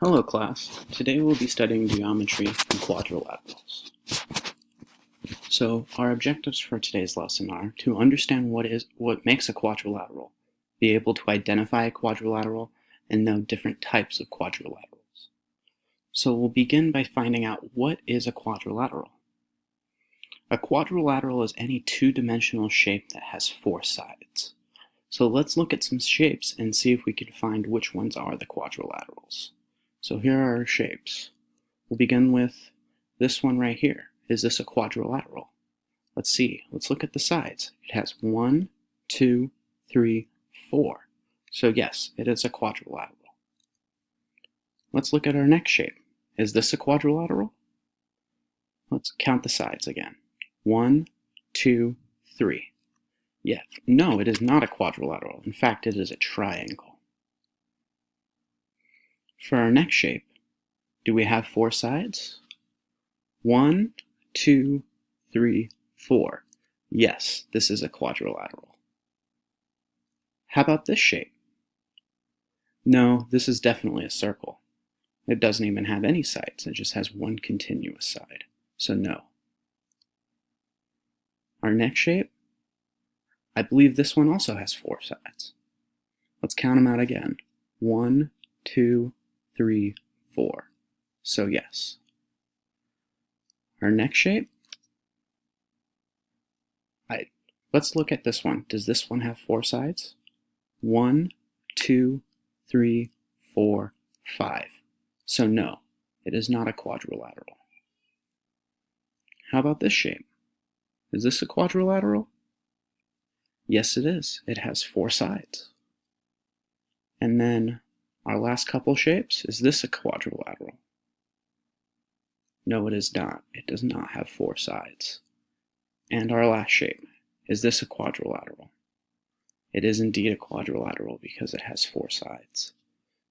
Hello class, today we'll be studying geometry and quadrilaterals. So our objectives for today's lesson are to understand what makes a quadrilateral, be able to identify a quadrilateral, and know different types of quadrilaterals. So we'll begin by finding out what is a quadrilateral. A quadrilateral is any two-dimensional shape that has four sides. So let's look at some shapes and see if we can find which ones are the quadrilaterals. So here are our shapes. We'll begin with this one right here. Is this a quadrilateral? Let's see. Let's look at the sides. It has 1, 2, 3, 4. So yes, it is a quadrilateral. Let's look at our next shape. Is this a quadrilateral? Let's count the sides again. 1, 2, 3. Yeah, no, it is not a quadrilateral. In fact, it is a triangle. For our next shape, do we have four sides? 1, 2, 3, 4. Yes, this is a quadrilateral. How about this shape? No, this is definitely a circle. It doesn't even have any sides. It just has one continuous side. So no. Our next shape, I believe this one also has four sides. Let's count them out again. 1, 2, 3, 4. So yes. Our next shape, let's look at this one. Does this one have four sides? 1, 2, 3, 4, 5. So no, it is not a quadrilateral. How about this shape? Is this a quadrilateral? Yes, it is. It has four sides. And then our last couple shapes, is this a quadrilateral? No, it is not. It does not have four sides. And our last shape, is this a quadrilateral? It is indeed a quadrilateral because it has four sides.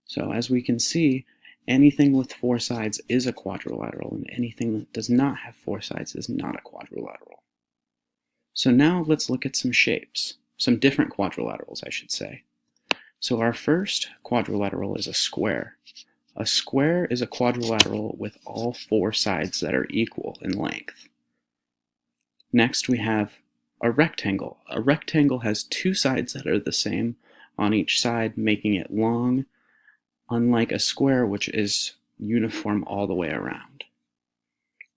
So as we can see, anything with four sides is a quadrilateral, and anything that does not have four sides is not a quadrilateral. So now let's look at some shapes, some different quadrilaterals, I should say. So our first quadrilateral is a square. A square is a quadrilateral with all four sides that are equal in length. Next we have a rectangle. A rectangle has two sides that are the same on each side, making it long, unlike a square which is uniform all the way around.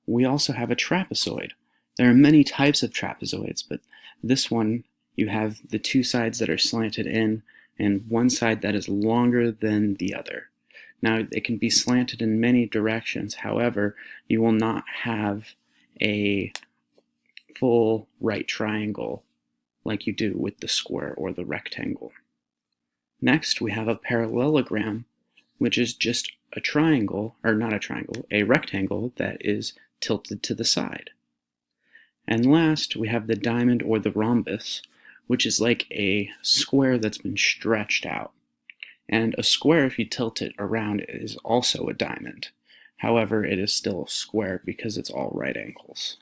We also have a trapezoid. There are many types of trapezoids, but this one, you have the two sides that are slanted in and one side that is longer than the other. Now, it can be slanted in many directions. However, you will not have a full right triangle like you do with the square or the rectangle. Next, we have a parallelogram, which is just a triangle, or not a triangle, a rectangle that is tilted to the side. And last, we have the diamond or the rhombus, which is like a square that's been stretched out. And a square, if you tilt it around, is also a diamond. However, it is still a square because it's all right angles.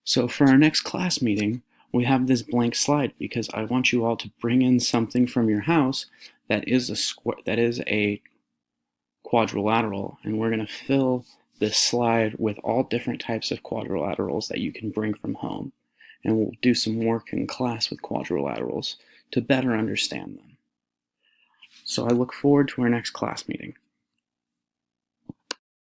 So for our next class meeting, we have this blank slide because I want you all to bring in something from your house that is a square, that is a quadrilateral, and we're going to fill this slide with all different types of quadrilaterals that you can bring from home. And we'll do some work in class with quadrilaterals to better understand them. So I look forward to our next class meeting.